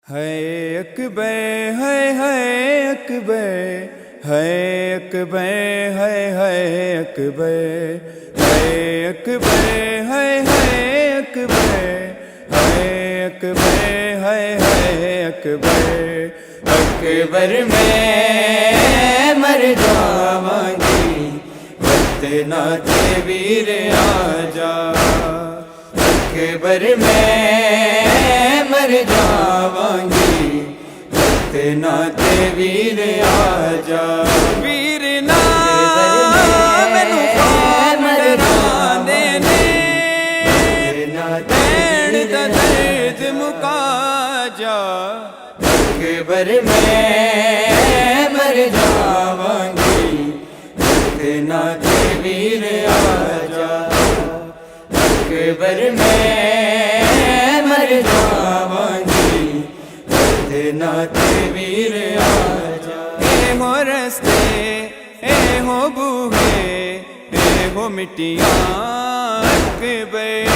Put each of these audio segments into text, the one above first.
है अकबर है अकबर है अकबर है अकबर है अकबर है अकबर है अकबर है अकबर अकबर में मर जावांगी वक्त नाते वीर आजा अकबर में मर जावांगी वक्त नाते वीर आजा वीर ना मैनू डरांदे ने नैण दा दर्द मुका जा अकबर में मर जावांगी वक्त नाते वीर आजा अकबर में मर जावांगी वक्त नाते वीर आजा ए हो रस्ते ए हो बूहे ए हो मिट्टियां अकबर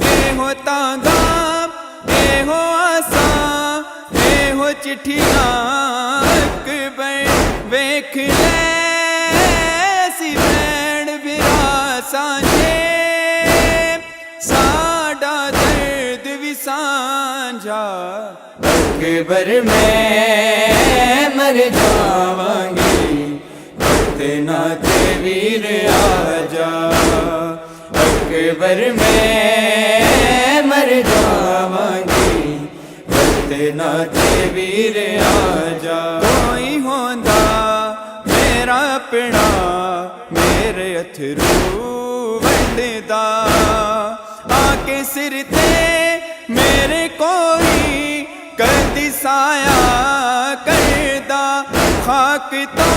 ए हो तांगा ए हो आसा ए हो चिट्ठियां अकबर वेख ले सी भैण बिरा सांझे साडा दर्द भी सांझा अकबर में मर जावांगी वक्त नाते वीर आजा अकबर में मर जावांगी वक्त नाते वीर आजा कोई होंदा मेरा अपना मेरे अथरू वंडदा आके सिर ते मेरे कोई कदी साया करदा खाक तो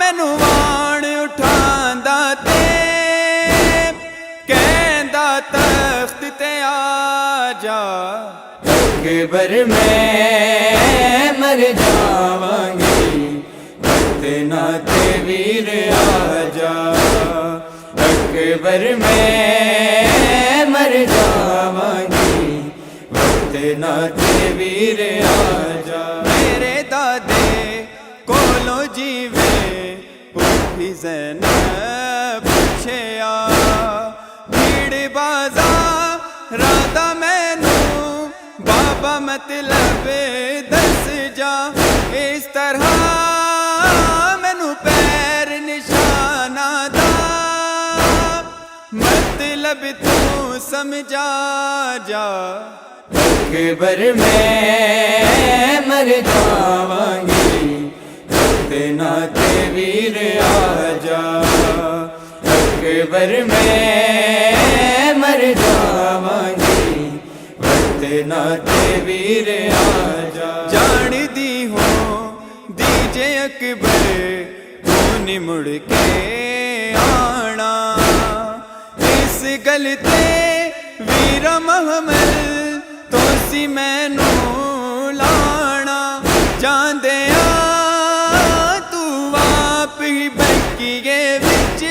मैनू वाण उठांदा ते कहंदा तख्त ते आजा अकबर में मर जावांगी वक्त नाते वीर आजा अकबर में मर जावांगी वक्त नाते वीर आजा मेरे दादे कोलो जीवे उठी ज़ैनब पुछया भीड़ बाजा राधा मैनू बाबा मतलब दस जा इस तरह मैनू पैर निशाना दा मतलब तू समझा जा अकबर में मर जावांगी वक्त नाते वीर आजा अकबर में मर जावांगी वक्त नाते वीर आजा जान दी हो दीजे अकबर तू नी मुड़ के आना इस गल ते वीर महमल तो सी मैनू लाना जांदे तू आप ही बकिए विच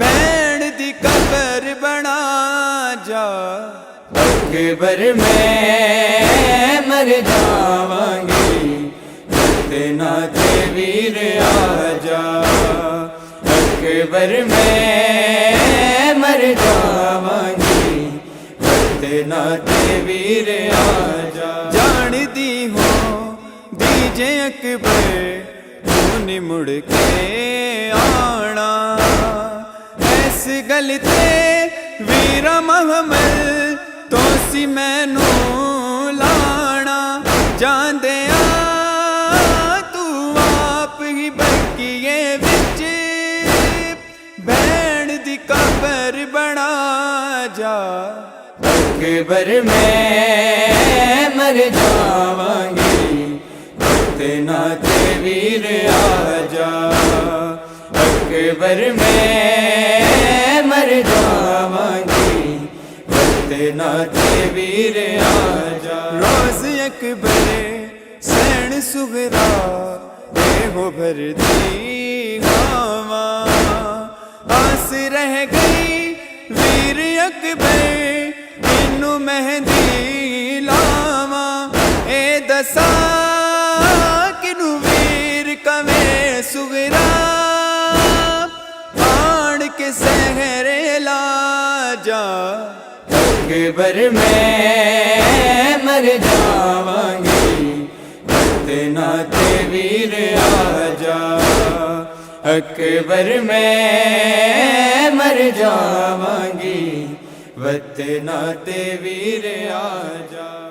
भैण दी कबर बना जा अकबर में मर जावांगी वक्त नाते वीर आजा अकबर में मर जावांगी वक्त नाते वीर आजा जान दी हो दीजे अकबर तू नी मुड़ के आना ऐस गल ते वीर महमल तो सी मैनू लाना जांदे तू आप ही बकिए विच भैण दी कबर बना जा अकबर में मर जावांगी वक्त नाते वीर आजा अकबर में मर जावांगी वक्त नाते वीर आजा रोज अकबर सैन सुगरा हो भर दी हवा आस रह गई वीर अकबर इनू मेहंदी के सहरे ला जा। अकबर मैं मर जावांगी वतना ते वीर आजा। अकबर मैं मर जावांगी वतना ते वीर आजा।